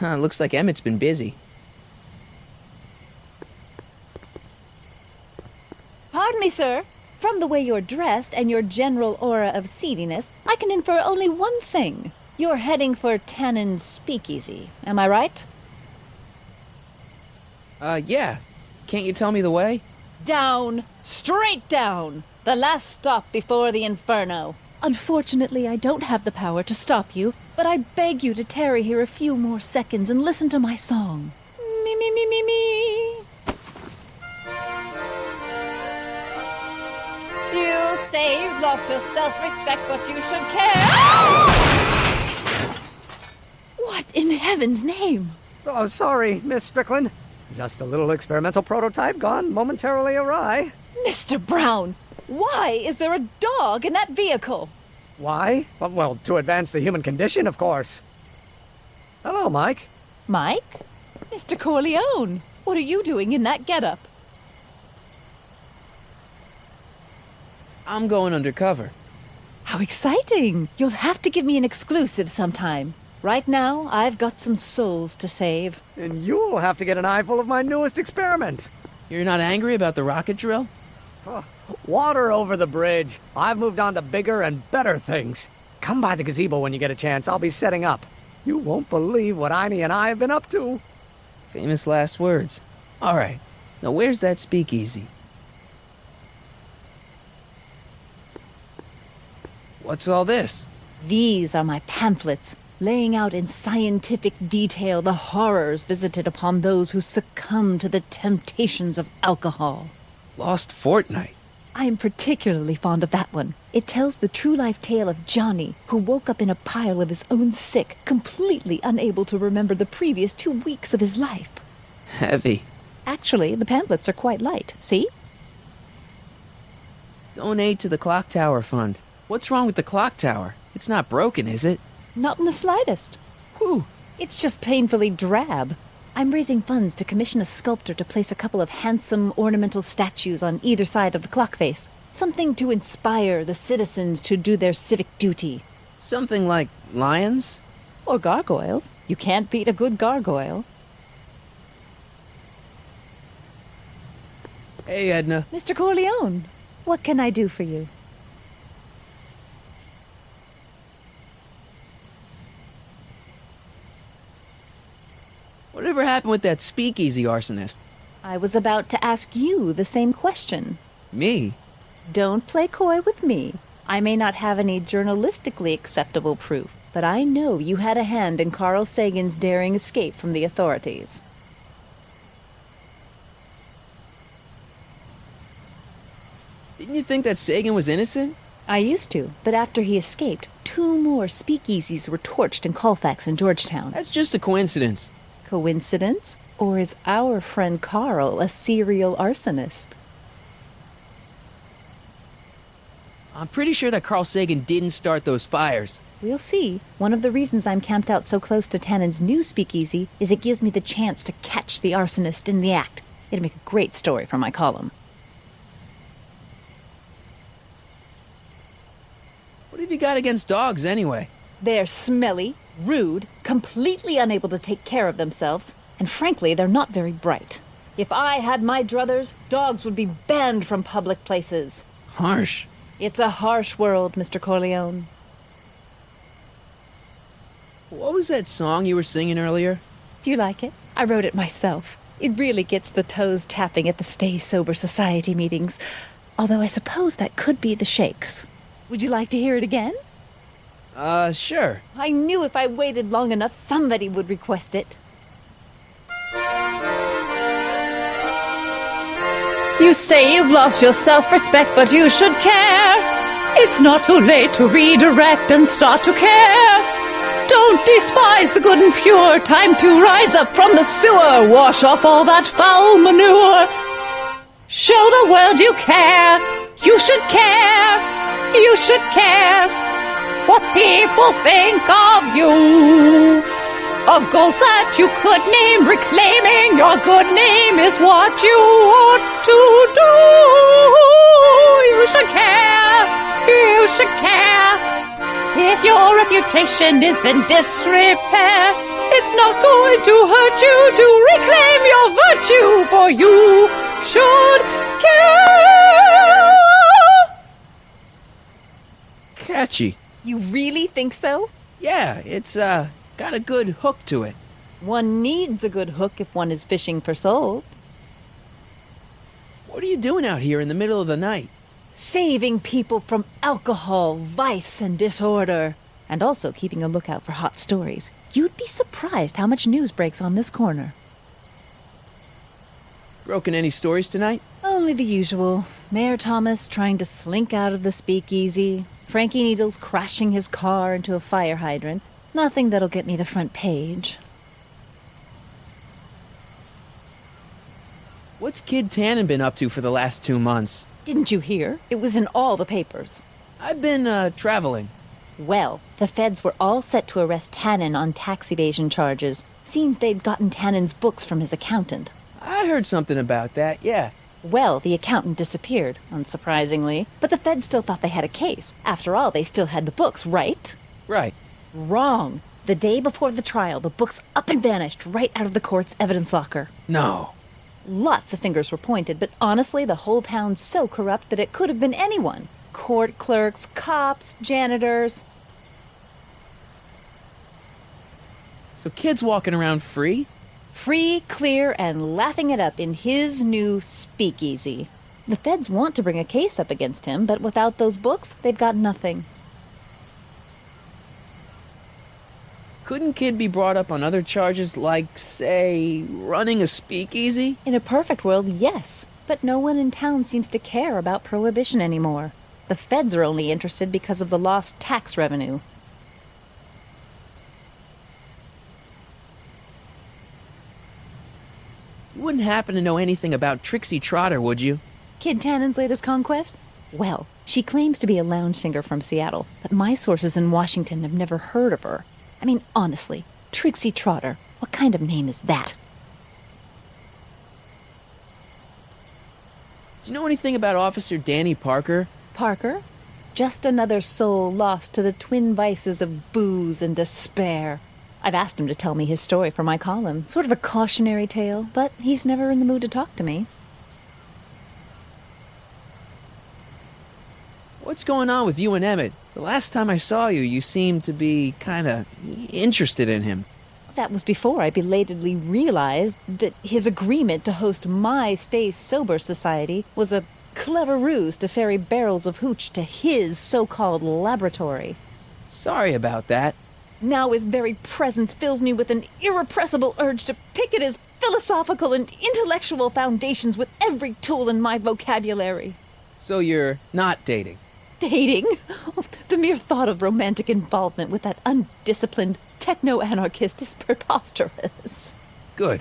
Looks like Emmett's been busy. Pardon me, sir. From the way you're dressed and your general aura of seediness, I can infer only one thing. You're heading for Tannen's Speakeasy. Am I right? Yeah. Can't you tell me the way? Down. Straight down. The last stop before the Inferno. Unfortunately, I don't have the power to stop you, but I beg you to tarry here a few more seconds and listen to my song. Me, me, me, me, me. You say you've lost your self-respect, but you should care. What in heaven's name? Oh, sorry, Miss Strickland. Just a little experimental prototype gone momentarily awry. Mr. Brown, why is there a dog in that vehicle? Why? Well, to advance the human condition, of course. Hello, Mike. Mike? Mr. Corleone, what are you doing in that getup? I'm going undercover. How exciting! You'll have to give me an exclusive sometime. Right now, I've got some souls to save. And you'll have to get an eyeful of my newest experiment. You're not angry about the rocket drill? Water over the bridge. I've moved on to bigger and better things. Come by the gazebo when you get a chance. I'll be setting up. You won't believe what Einie and I have been up to. Famous last words. Alright, now where's that speakeasy? What's all this? These are my pamphlets, laying out in scientific detail the horrors visited upon those who succumb to the temptations of alcohol. Lost Fortnight. I am particularly fond of that one. It tells the true-life tale of Johnny, who woke up in a pile of his own sick, completely unable to remember the previous 2 weeks of his life. Heavy. Actually, the pamphlets are quite light. See? Donate to the Clock Tower Fund. What's wrong with the clock tower? It's not broken, is it? Not in the slightest. Whew. It's just painfully drab. I'm raising funds to commission a sculptor to place a couple of handsome ornamental statues on either side of the clock face. Something to inspire the citizens to do their civic duty. Something like lions? Or gargoyles. You can't beat a good gargoyle. Hey, Edna. Mr. Corleone, what can I do for you? Whatever happened with that speakeasy arsonist? I was about to ask you the same question. Me? Don't play coy with me. I may not have any journalistically acceptable proof, but I know you had a hand in Carl Sagan's daring escape from the authorities. Didn't you think that Sagan was innocent? I used to, but after he escaped, 2 more speakeasies were torched in Colfax and Georgetown. That's just a coincidence. Coincidence? Or is our friend Carl a serial arsonist? I'm pretty sure that Carl Sagan didn't start those fires. We'll see. One of the reasons I'm camped out so close to Tannen's new speakeasy is it gives me the chance to catch the arsonist in the act. It'd make a great story for my column. What have you got against dogs, anyway? They're smelly, rude, completely unable to take care of themselves, and frankly, they're not very bright. If I had my druthers, dogs would be banned from public places. Harsh. It's a harsh world, Mr. Corleone. What was that song you were singing earlier? Do you like it? I wrote it myself. It really gets the toes tapping at the Stay Sober Society meetings. Although I suppose that could be the Shakes. Would you like to hear it again? Sure. I knew if I waited long enough, somebody would request it. You say you've lost your self-respect, but you should care. It's not too late to redirect and start to care. Don't despise the good and pure. Time to rise up from the sewer. Wash off all that foul manure. Show the world you care. You should care. You should care what people think of you. Of goals that you could name, reclaiming your good name is what you ought to do. You should care. You should care. If your reputation is in disrepair, It's not going to hurt you to reclaim your virtue, for you should care. Catchy. You really think so? Yeah, it's got a good hook to it. One needs a good hook if one is fishing for souls. What are you doing out here in the middle of the night? Saving people from alcohol, vice, and disorder. And also keeping a lookout for hot stories. You'd be surprised how much news breaks on this corner. Broken any stories tonight? Only the usual. Mayor Thomas trying to slink out of the speakeasy. Frankie Needles crashing his car into a fire hydrant. Nothing that'll get me the front page. What's Kid Tannen been up to for the last 2 months? Didn't you hear? It was in all the papers. I've been, traveling. Well, the feds were all set to arrest Tannen on tax evasion charges. Seems they'd gotten Tannen's books from his accountant. I heard something about that, yeah. Well, the accountant disappeared, unsurprisingly. But the feds still thought they had a case. After all, they still had the books, right? Right. Wrong. The day before the trial, the books up and vanished right out of the court's evidence locker. No. Lots of fingers were pointed, but honestly, the whole town's so corrupt that it could have been anyone. Court clerks, cops, janitors. So Kid's walking around free? Free, clear, and laughing it up in his new speakeasy. The feds want to bring a case up against him, but without those books, they've got nothing. Couldn't Kid be brought up on other charges like, say, running a speakeasy? In a perfect world, yes. But no one in town seems to care about prohibition anymore. The feds are only interested because of the lost tax revenue. You wouldn't happen to know anything about Trixie Trotter, would you? Kid Tannen's latest conquest? Well, she claims to be a lounge singer from Seattle, but my sources in Washington have never heard of her. I mean, honestly, Trixie Trotter, what kind of name is that? Do you know anything about Officer Danny Parker? Parker? Just another soul lost to the twin vices of booze and despair. I've asked him to tell me his story for my column, sort of a cautionary tale, but he's never in the mood to talk to me. What's going on with you and Emmett? The last time I saw you, you seemed to be kinda interested in him. That was before I belatedly realized that his agreement to host my Stay Sober Society was a clever ruse to ferry barrels of hooch to his so-called laboratory. Sorry about that. Now his very presence fills me with an irrepressible urge to pick at his philosophical and intellectual foundations with every tool in my vocabulary. So you're not dating? Dating? The mere thought of romantic involvement with that undisciplined techno-anarchist is preposterous. Good.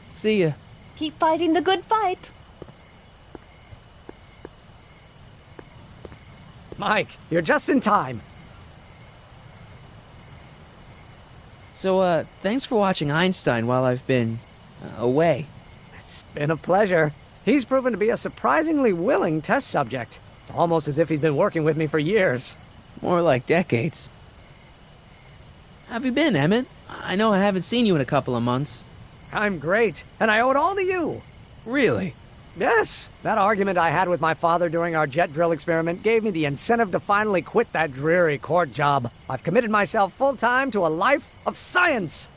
See ya. Keep fighting the good fight. Mike, you're just in time. So, thanks for watching Einstein while I've been away. It's been a pleasure. He's proven to be a surprisingly willing test subject. It's almost as if he's been working with me for years. More like decades. How have you been, Emmett? I know I haven't seen you in a couple of months. I'm great, and I owe it all to you. Really? Yes, that argument I had with my father during our jet drill experiment gave me the incentive to finally quit that dreary court job. I've committed myself full-time to a life of science.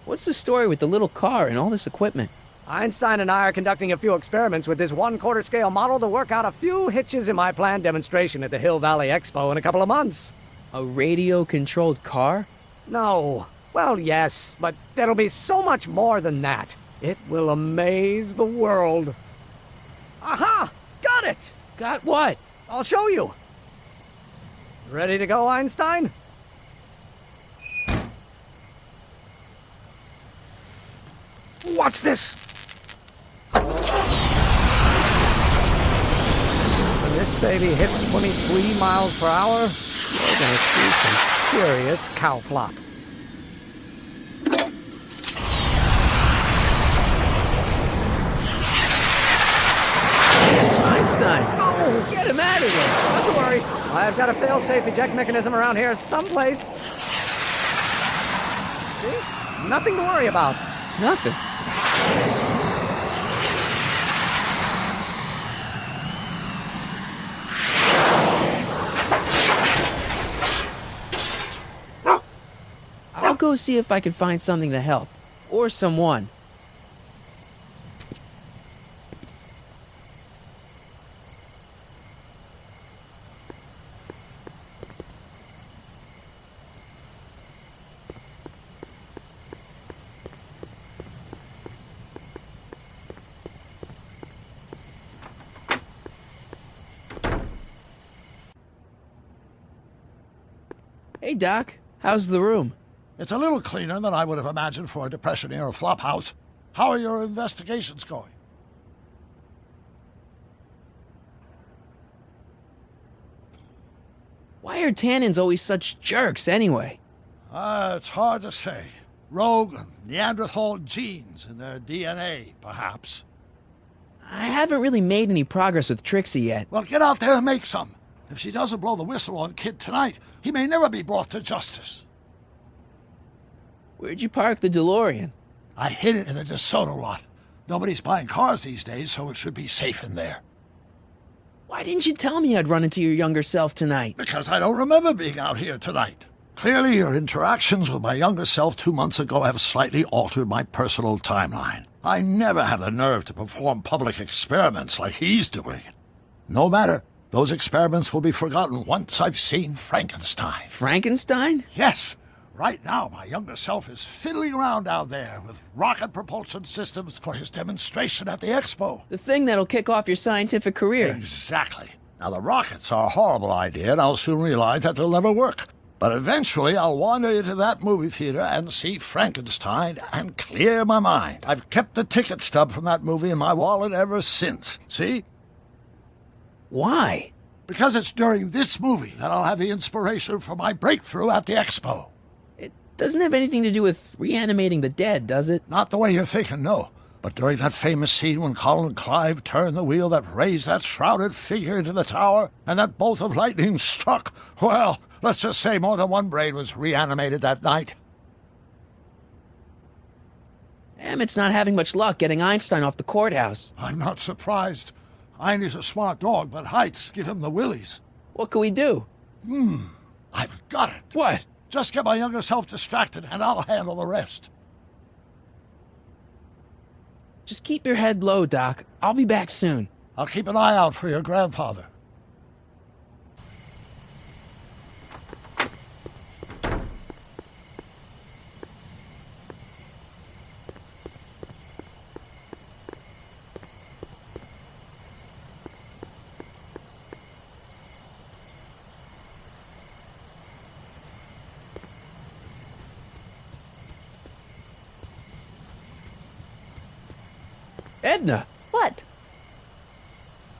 What's the story with the little car and all this equipment? Einstein and I are conducting a few experiments with this 1/4 scale model to work out a few hitches in my planned demonstration at the Hill Valley Expo in a couple of months. A radio-controlled car? No. Well, yes, but there'll be so much more than that. It will amaze the world. Aha! Got it! Got what? I'll show you. Ready to go, Einstein? Watch this! When this baby hits 23 miles per hour, we're gonna see some serious cow flop. Einstein! Oh, Get him out of there! not to worry. I've got a fail-safe eject mechanism around here someplace. See? Nothing to worry about. Nothing. I'll go see if I can find something to help. Or someone. Hey, Doc. How's the room? It's a little cleaner than I would have imagined for a Depression-era flophouse. How are your investigations going? Why are tannins always such jerks, anyway? It's hard to say. Rogue Neanderthal genes in their DNA, perhaps. I haven't really made any progress with Trixie yet. Well, get out there and make some. If she doesn't blow the whistle on Kid tonight, he may never be brought to justice. Where'd you park the DeLorean? I hid it in the DeSoto lot. Nobody's buying cars these days, so it should be safe in there. Why didn't you tell me I'd run into your younger self tonight? Because I don't remember being out here tonight. Clearly, your interactions with my younger self 2 months ago have slightly altered my personal timeline. I never have the nerve to perform public experiments like he's doing. No matter. Those experiments will be forgotten once I've seen Frankenstein. Frankenstein? Yes. Right now, my younger self is fiddling around down there with rocket propulsion systems for his demonstration at the expo. The thing that'll kick off your scientific career. Exactly. Now, the rockets are a horrible idea, and I'll soon realize that they'll never work. But eventually, I'll wander into that movie theater and see Frankenstein and clear my mind. I've kept the ticket stub from that movie in my wallet ever since. See? Why? Because it's during this movie that I'll have the inspiration for my breakthrough at the expo. It doesn't have anything to do with reanimating the dead, does it? Not the way you're thinking, no. But during that famous scene when Colin and Clive turned the wheel that raised that shrouded figure into the tower, and that bolt of lightning struck, well, let's just say more than one brain was reanimated that night. Emmett's not having much luck getting Einstein off the courthouse. I'm not surprised. Einstein's a smart dog, but heights give him the willies. What can we do? I've got it. What? Just get my younger self distracted, and I'll handle the rest. Just keep your head low, Doc. I'll be back soon. I'll keep an eye out for your grandfather. Edna! What?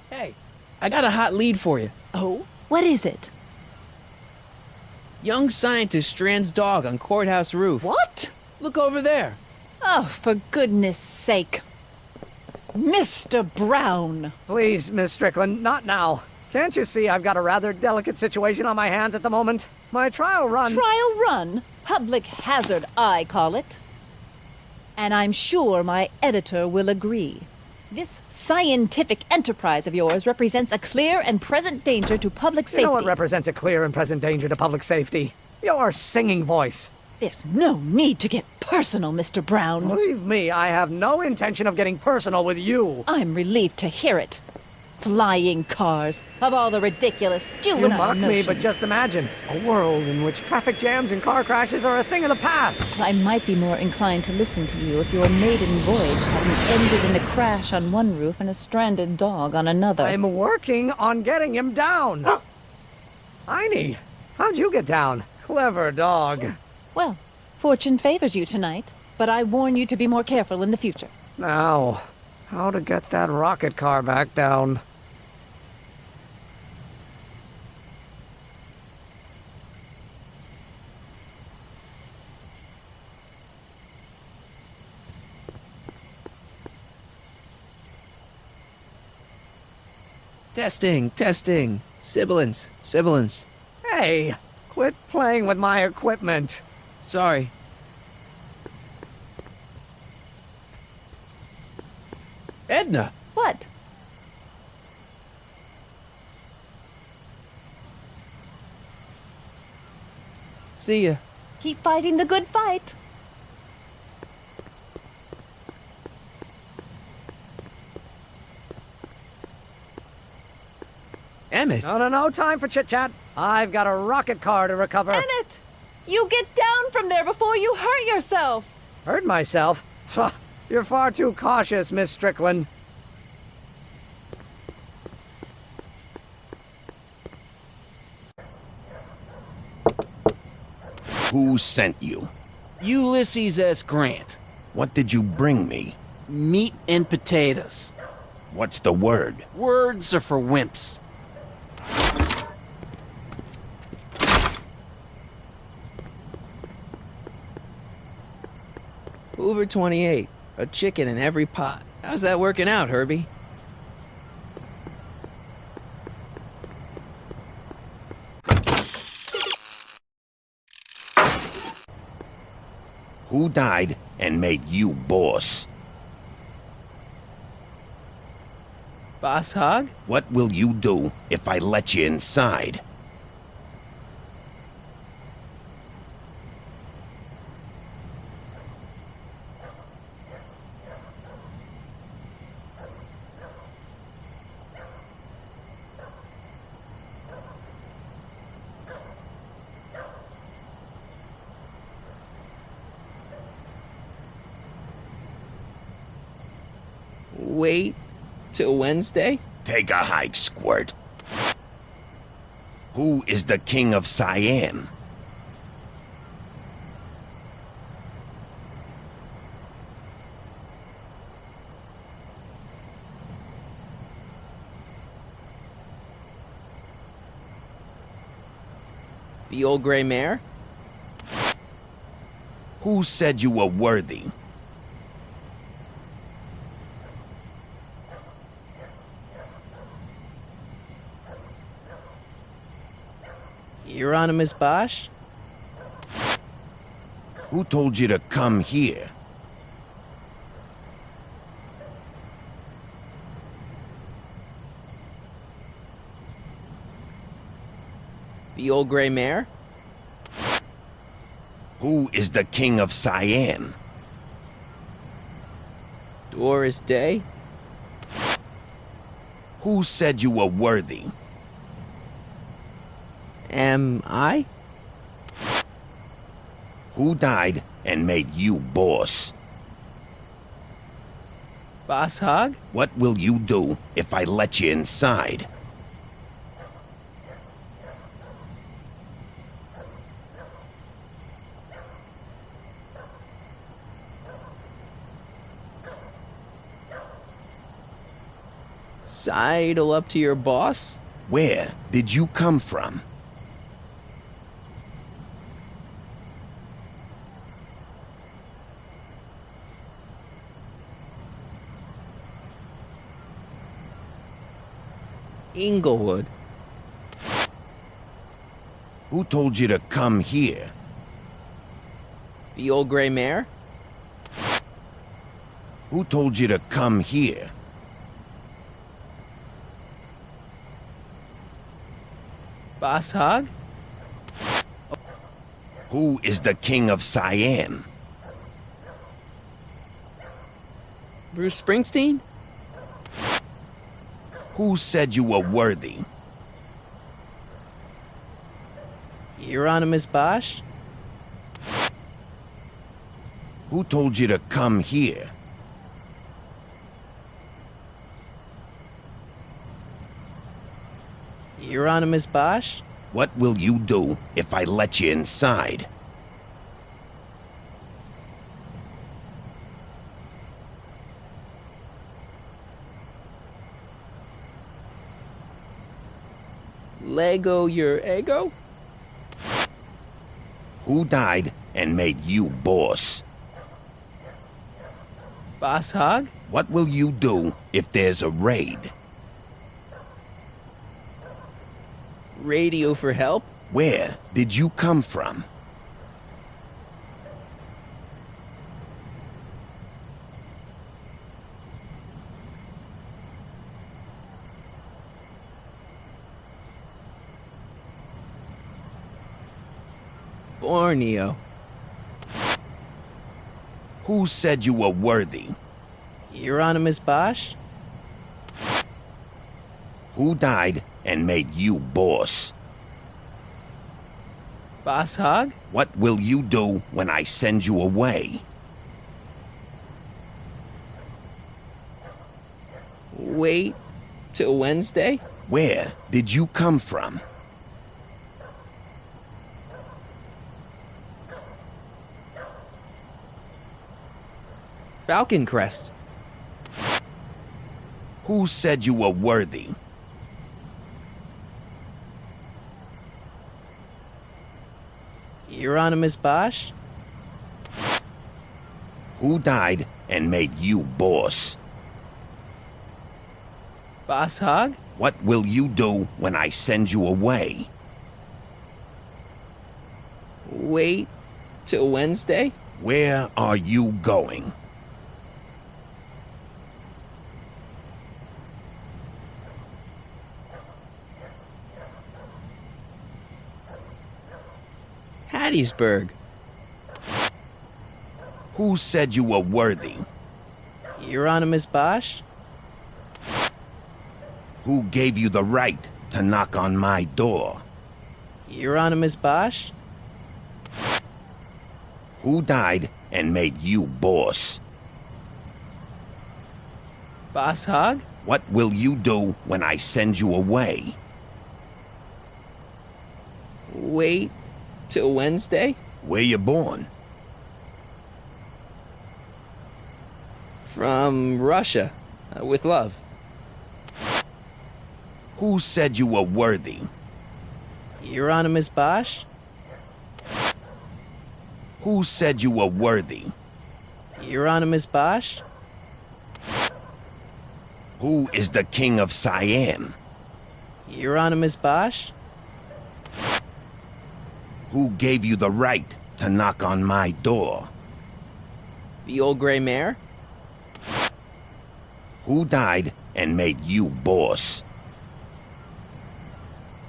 Hey, I got a hot lead for you. Oh? What is it? Young scientist strands dog on courthouse roof. What? Look over there. Oh, for goodness sake. Mr. Brown! Please, Miss Strickland, not now. Can't you see I've got a rather delicate situation on my hands at the moment? My trial run... Trial run? Public hazard, I call it. And I'm sure my editor will agree. This scientific enterprise of yours represents a clear and present danger to public safety. You know what represents a clear and present danger to public safety? Your singing voice. There's no need to get personal, Mr. Brown. Believe me, I have no intention of getting personal with you. I'm relieved to hear it. Flying cars, of all the ridiculous You juvenile mock me, notions. but just imagine. A world in which traffic jams and car crashes are a thing of the past. I might be more inclined to listen to you if your maiden voyage hadn't ended in a crash on one roof and a stranded dog on another. I'm working on getting him down. Einie, how'd you get down? Clever dog. Well, fortune favors you tonight, but I warn you to be more careful in the future. Now, how to get that rocket car back down? Testing, testing. Sibilance, sibilance. Hey, quit playing with my equipment. Sorry. Edna! What? See ya. Keep fighting the good fight. Emmett! No time for chit-chat. I've got a rocket car to recover. Emmett! You get down from there before you hurt yourself! Hurt myself? Pho, you're far too cautious, Miss Strickland. Who sent you? Ulysses S. Grant. What did you bring me? Meat and potatoes. What's the word? Words are for wimps. Hoover 28. A chicken in every pot. How's that working out, Herbie? Who died and made you boss? Boss Hog? What will you do if I let you inside? Wait till Wednesday? Take a hike, Squirt. Who is the king of Siam? The old gray mare? Who said you were worthy? Hieronymus Bosch? Who told you to come here? The old gray mare? Who is the king of Siam? Doris Day? Who said you were worthy? Am I? Who died and made you boss? Boss Hog? What will you do if I let you inside? Sidle up to your boss? Where did you come from? Inglewood. Who told you to come here? The old gray mare? Who told you to come here? Boss Hog? Who is the king of Siam? Bruce Springsteen? Who said you were worthy? Hieronymus Bosch? Who told you to come here? Hieronymus Bosch? What will you do if I let you inside? Lego your ego? Who died and made you boss? Boss Hog? What will you do if there's a raid? Radio for help? Where did you come from? Borneo. Who said you were worthy? Hieronymus Bosch? Who died and made you boss? Boss Hog? What will you do when I send you away? Wait till Wednesday? Where did you come from? Falcon Crest. Who said you were worthy? Hieronymus Bosch? Who died and made you boss? Boss Hog? What will you do when I send you away? Wait till Wednesday? Where are you going? Hattiesburg. Who said you were worthy? Hieronymus Bosch? Who gave you the right to knock on my door? Hieronymus Bosch? Who died and made you boss? Boss Hog? What will you do when I send you away? Wait till Wednesday? Where you born? From Russia. With love. Who said you were worthy? Hieronymus Bosch? Who said you were worthy? Hieronymus Bosch? Who is the king of Siam? Hieronymus Bosch? Who gave you the right to knock on my door? The old gray mare? Who died and made you boss?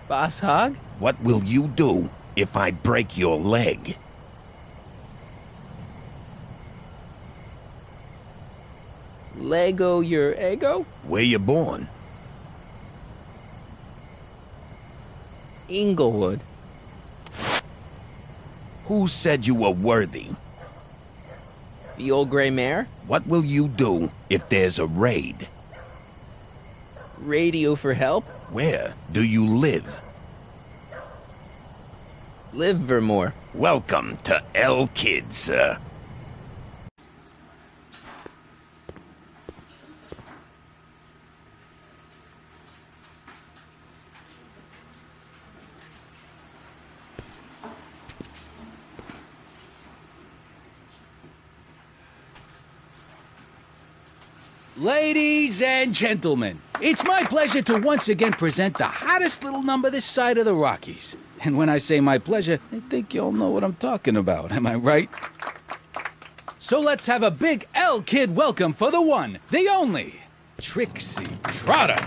Boss Hog? What will you do if I break your leg? Lego your ego? Where you born? Inglewood. Who said you were worthy? The old gray mare? What will you do if there's a raid? Radio for help? Where do you live? Livermore. Welcome to L Kids, sir. Ladies and gentlemen, it's my pleasure to once again present the hottest little number this side of the Rockies. And when I say my pleasure, I think you'll know what I'm talking about, am I right? So let's have a big L Kid welcome for the one, the only, Trixie Trotter.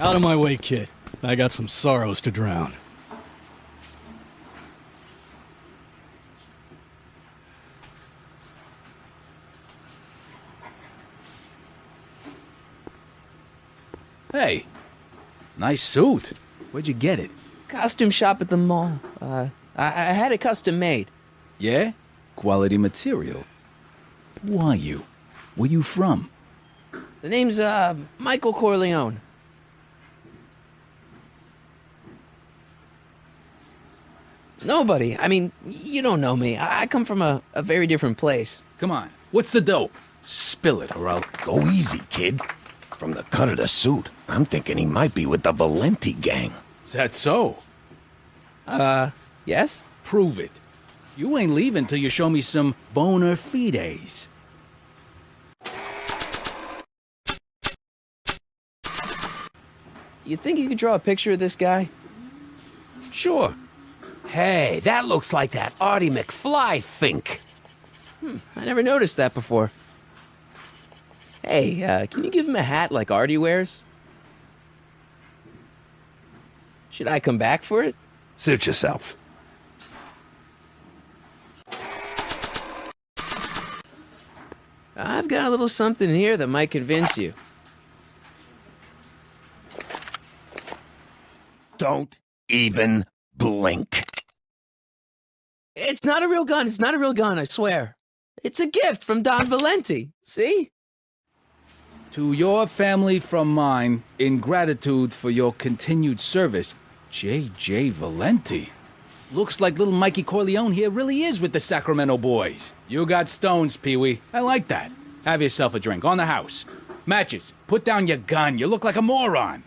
Out of my way, kid. I got some sorrows to drown. Hey, nice suit. Where'd you get it? Costume shop at the mall. I had it custom made. Yeah? Quality material. Who are you? Where you from? The name's, Michael Corleone. Nobody. I mean, you don't know me. I come from a very different place. Come on, what's the dope? Spill it, or I'll... Go easy, kid. From the cut of the suit, I'm thinking he might be with the Valenti gang. Is that so? Yes? Prove it. You ain't leaving till you show me some bona fides. You think you could draw a picture of this guy? Sure. Hey, that looks like that Artie McFly think. I never noticed that before. Hey, can you give him a hat like Artie wears? Should I come back for it? Suit yourself. I've got a little something here that might convince you. Don't even blink. It's not a real gun. It's not a real gun, I swear. It's a gift from Don Valenti. See? To your family from mine, in gratitude for your continued service, J.J. Valenti. Looks like little Mikey Corleone here really is with the Sacramento boys. You got stones, Pee-wee. I like that. Have yourself a drink on the house. Matches, put down your gun. You look like a moron.